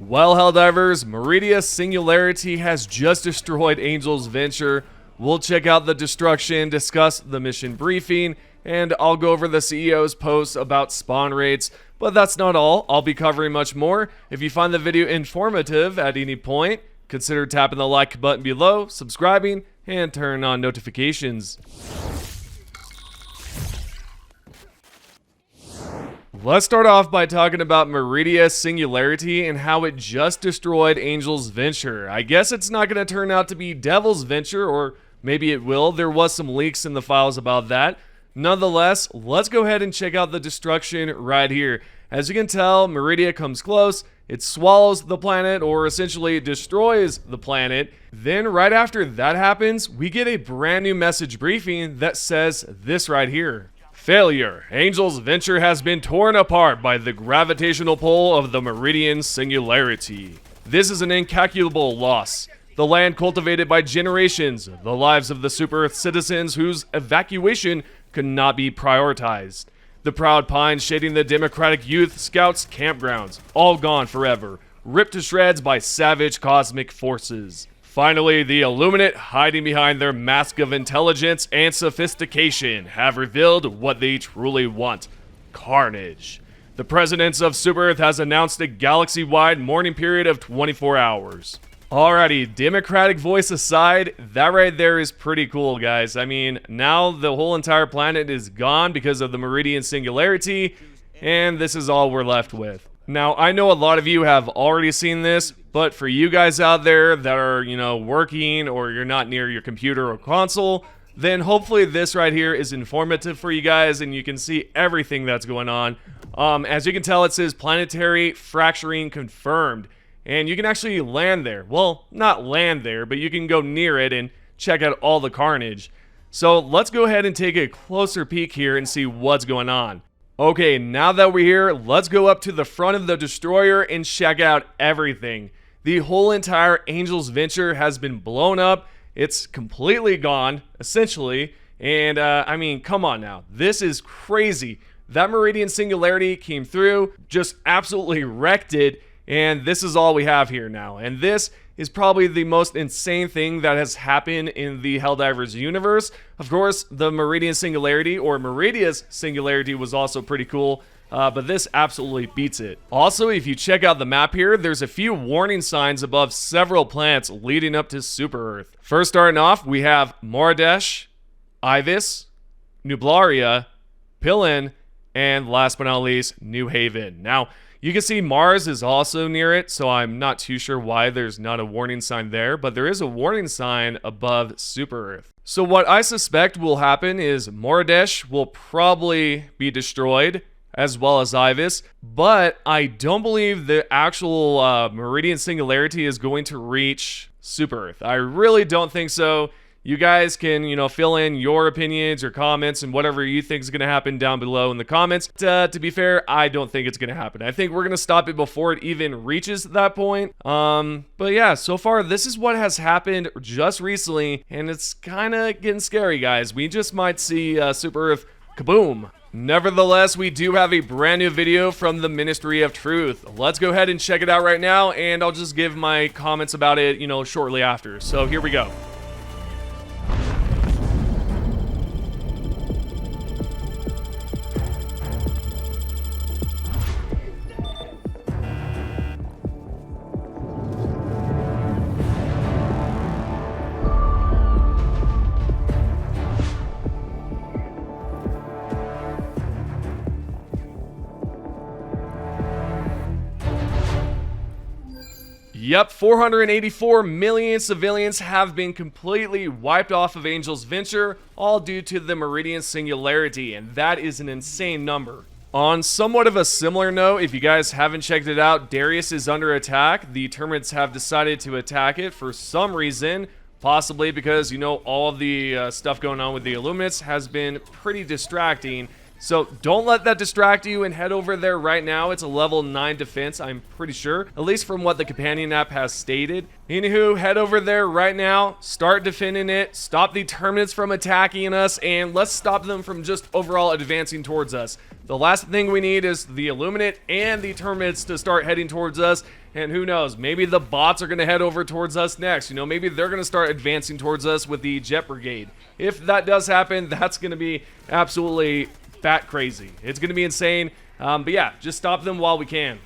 Well, Helldivers, Merdia Singularity has just destroyed Angel's Venture. We'll check out the destruction, discuss the mission briefing, and I'll go over the CEO's posts about spawn rates. But that's not all. I'll be covering much more. If you find the video informative at any point, consider tapping the like button below, subscribing, and turn on notifications. Let's start off by talking about Merdia Singularity and how it just destroyed Angel's Venture. I guess it's not going to turn out to be Devil's Venture, or maybe it will. There was some leaks in the files about that. Nonetheless, let's go ahead and check out the destruction right here. As you can tell, Merdia comes close, it swallows the planet, or essentially destroys the planet. Then right after that happens, we get a brand new message briefing that says this right here. Failure. Angel's Venture has been torn apart by the gravitational pull of the Meridian Singularity. This is an incalculable loss. The land cultivated by generations, the lives of the Super Earth citizens whose evacuation could not be prioritized. The proud pines shading the Democratic Youth Scouts campgrounds, all gone forever, ripped to shreds by savage cosmic forces. Finally, the Illuminate, hiding behind their mask of intelligence and sophistication, have revealed what they truly want: carnage. The presidents of Super Earth has announced a galaxy-wide mourning period of 24 hours. Alrighty, Democratic voice aside, that right there is pretty cool, guys. I mean, now the whole entire planet is gone because of the Meridian Singularity, and this is all we're left with. Now, I know a lot of you have already seen this, but for you guys out there that are, working or you're not near your computer or console, then hopefully this right here is informative for you guys and you can see everything that's going on. As you can tell, it says planetary fracturing confirmed, and you can actually land there. Well, not land there, but you can go near it and check out all the carnage. So let's go ahead and take a closer peek here and see what's going on. Okay, now that we're here, let's go up to the front of the destroyer and check out everything. The whole entire Angel's Venture has been blown up. It's completely gone, essentially. And, I mean, come on now. This is crazy. That Meridian Singularity came through, just absolutely wrecked it. And this is all we have here now. And this is probably the most insane thing that has happened in the Helldivers universe. Of course, the Meridian Singularity, or Meridia's Singularity, was also pretty cool. But this absolutely beats it. Also, if you check out the map here, there's a few warning signs above several planets leading up to Super Earth. First, starting off, we have Mordesh, Ivis, Nublaria, Pillin, and last but not least, New Haven. Now, you can see Mars is also near it, so I'm not too sure why there's not a warning sign there, but there is a warning sign above Super Earth. So what I suspect will happen is Mordesh will probably be destroyed, as well as Ivis, but I don't believe the actual Meridian Singularity is going to reach Super Earth. I really don't think so. You guys can, fill in your opinions or comments and whatever you think is going to happen down below in the comments. To be fair, I don't think it's going to happen. I think we're going to stop it before it even reaches that point. But yeah, so far, this is what has happened just recently, and it's kind of getting scary, guys. We just might see Super Earth kaboom. Nevertheless, we do have a brand new video from the Ministry of Truth. Let's go ahead and check it out right now, and I'll just give my comments about it, shortly after. So here we go. Yep, 484 million civilians have been completely wiped off of Angel's Venture, all due to the Meridian Singularity, and that is an insane number. On somewhat of a similar note, if you guys haven't checked it out, Darius is under attack. The Terminids have decided to attack it for some reason, possibly because, all of the stuff going on with the Illuminates has been pretty distracting. So don't let that distract you and head over there right now. It's a level 9 defense, I'm pretty sure, at least from what the companion app has stated. Anywho, head over there right now, start defending it, stop the Terminids from attacking us, and let's stop them from just overall advancing towards us. The last thing we need is the Illuminate and the Terminids to start heading towards us, And who knows, maybe the bots are going to head over towards us next. You know, maybe they're going to start advancing towards us with the jet brigade. If that does happen, that's going to be absolutely bat crazy. It's going to be insane. But yeah, just stop them while we can.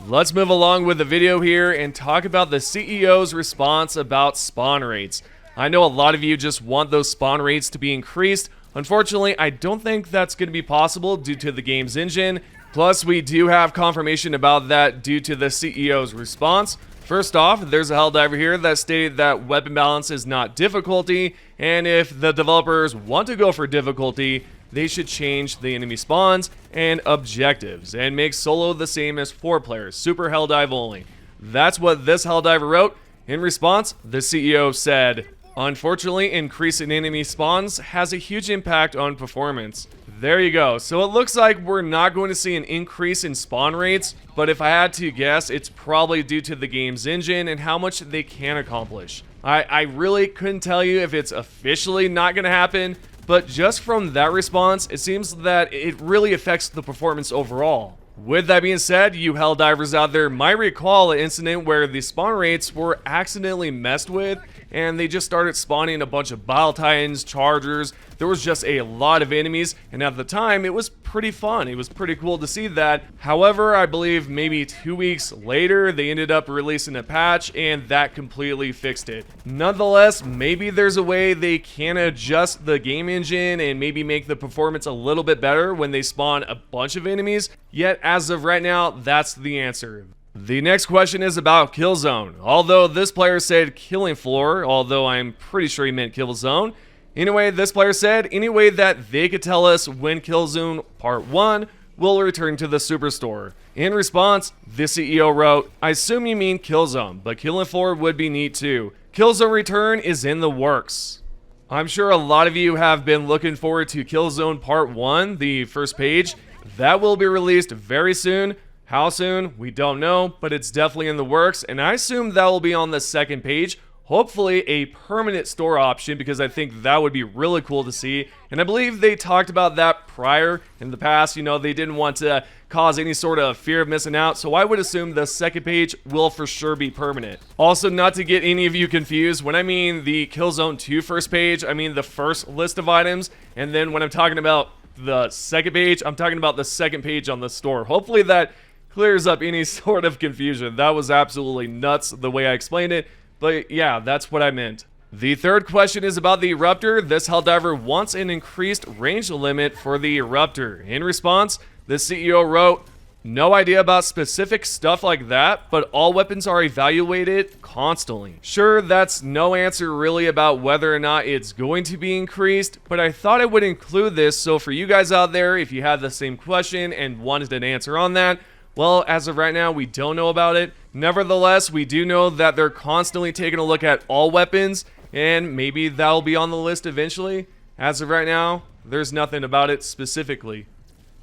Let's move along with the video here and talk about the CEO's response about spawn rates. I know a lot of you just want those spawn rates to be increased. Unfortunately, I don't think that's going to be possible due to the game's engine. Plus, we do have confirmation about that due to the CEO's response. First off, there's a Helldiver here that stated that weapon balance is not difficulty, and if the developers want to go for difficulty, they should change the enemy spawns and objectives and make solo the same as 4 players, super Helldive only. That's what this Helldiver wrote. In response, the CEO said, "Unfortunately, increasing enemy spawns has a huge impact on performance." There you go. So it looks like we're not going to see an increase in spawn rates, but if I had to guess, it's probably due to the game's engine and how much they can accomplish. I really couldn't tell you if it's officially not going to happen, but just from that response, it seems that it really affects the performance overall. With that being said, you Helldivers out there might recall an incident where the spawn rates were accidentally messed with, and they just started spawning a bunch of Bile Titans, Chargers. There was just a lot of enemies, and at the time, it was pretty fun. It was pretty cool to see that. However, I believe maybe 2 weeks later, they ended up releasing a patch, and that completely fixed it. Nonetheless, maybe there's a way they can adjust the game engine and maybe make the performance a little bit better when they spawn a bunch of enemies. Yet, as of right now, that's the answer. The next question is about kill zone. Although this player said killing floor, although I'm pretty sure he meant kill zone. Anyway, this player said any way that they could tell us when kill zone part 1 will return to the superstore. In response, the CEO wrote, "I assume you mean kill zone, but killing floor would be neat too. Kill zone return is in the works." I'm sure a lot of you have been looking forward to kill zone part 1, the first page. That will be released very soon. How soon? We don't know, but it's definitely in the works, and I assume that will be on the second page. Hopefully a permanent store option, because I think that would be really cool to see. And I believe they talked about that prior in the past. You know, they didn't want to cause any sort of fear of missing out, so I would assume the second page will for sure be permanent. Also, not to get any of you confused, when I mean the Killzone 2 first page, I mean the first list of items, and then when I'm talking about the second page, I'm talking about the second page on the store. Hopefully that clears up any sort of confusion. That was absolutely nuts the way I explained it, but yeah, that's what I meant. The third question is about the Eruptor. This Helldiver wants an increased range limit for the Eruptor. In response, the CEO wrote, "No idea about specific stuff like that, but all weapons are evaluated constantly." Sure, that's no answer really about whether or not it's going to be increased, but I thought I would include this so for you guys out there, if you had the same question and wanted an answer on that, well, as of right now, we don't know about it. Nevertheless, we do know that they're constantly taking a look at all weapons, and maybe that'll be on the list eventually. As of right now, there's nothing about it specifically.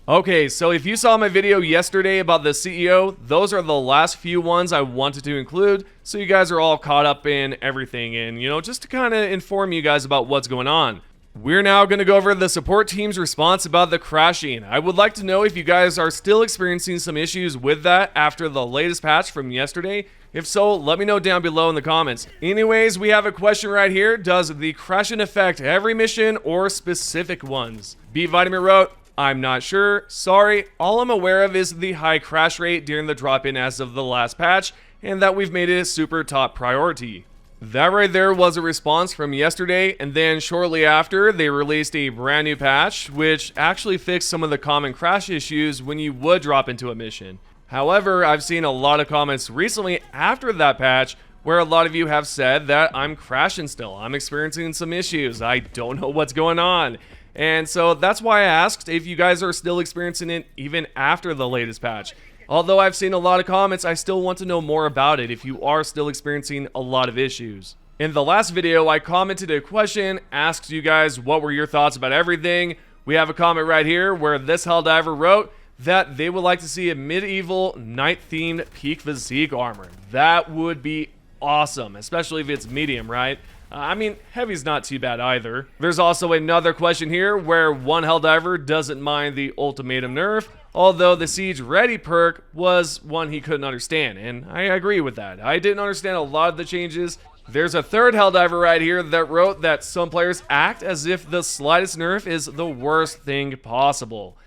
Okay, so if you saw my video yesterday about the CEO, those are the last few ones I wanted to include, so you guys are all caught up in everything, and, you know, just to kind of inform you guys about what's going on. We're now going to go over the support team's response about the crashing. I would like to know if you guys are still experiencing some issues with that after the latest patch from yesterday. If so, let me know down below in the comments. Anyways, we have a question right here. Does the crashing affect every mission or specific ones? B Vitamin wrote, "I'm not sure. Sorry. All I'm aware of is the high crash rate during the drop-in as of the last patch, and that we've made it a super top priority." That right there was a response from yesterday, and then shortly after, they released a brand new patch, which actually fixed some of the common crash issues when you would drop into a mission. However, I've seen a lot of comments recently after that patch where a lot of you have said that I'm crashing still. I'm experiencing some issues. I don't know what's going on. And so that's why I asked if you guys are still experiencing it even after the latest patch. Although I've seen a lot of comments, I still want to know more about it if you are still experiencing a lot of issues. In the last video, I commented a question, asked you guys what were your thoughts about everything. We have a comment right here where this Helldiver wrote that they would like to see a medieval knight-themed peak physique armor. That would be awesome, especially if it's medium, right? I mean, heavy's not too bad either. There's also another question here where one Helldiver doesn't mind the ultimatum nerf, although the Siege Ready perk was one he couldn't understand, and I agree with that. I didn't understand a lot of the changes. There's a third Helldiver right here that wrote that some players act as if the slightest nerf is the worst thing possible.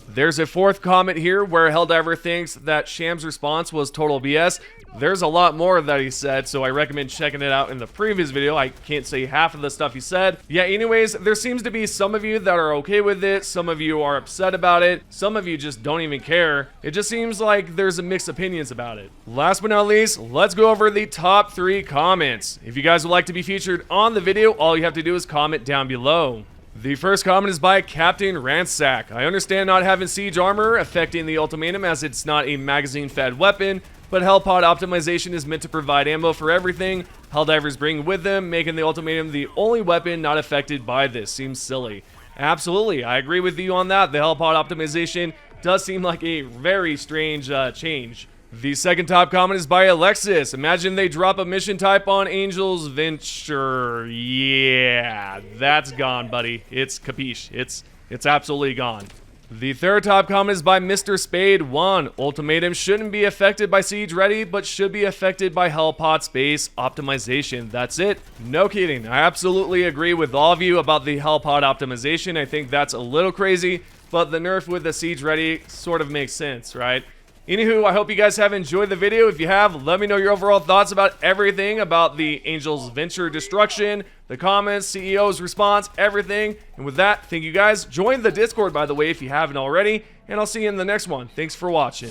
There's a fourth comment here where Helldiver thinks that Sham's response was total BS. There's a lot more that he said, so I recommend checking it out in the previous video. I can't say half of the stuff he said. Yeah, anyways, there seems to be some of you that are okay with it, some of you are upset about it, some of you just don't even care. It just seems like there's mixed opinions about it. Last but not least, let's go over the top 3 comments. If you guys would like to be featured on the video, all you have to do is comment down below. The first comment is by Captain Ransack. I understand not having siege armor affecting the ultimatum as it's not a magazine-fed weapon, but Hellpod optimization is meant to provide ammo for everything Helldivers bring with them, making the ultimatum the only weapon not affected by this. Seems silly. Absolutely, I agree with you on that. The Hellpod optimization does seem like a very strange change. The second top comment is by Alexis. Imagine they drop a mission type on Angel's Venture. Yeah, that's gone, buddy. It's capiche. It's absolutely gone. The third top comment is by Mr. Spade 1. Ultimatum shouldn't be affected by Siege Ready, but should be affected by Hellpod space optimization. That's it. No kidding. I absolutely agree with all of you about the Hellpod optimization. I think that's a little crazy, but the nerf with the Siege Ready sort of makes sense, right? Anywho, I hope you guys have enjoyed the video. If you have, let me know your overall thoughts about everything about the Angel's Venture destruction, the comments, CEO's response, everything. And with that, thank you guys. Join the Discord, by the way, if you haven't already, and I'll see you in the next one. Thanks for watching.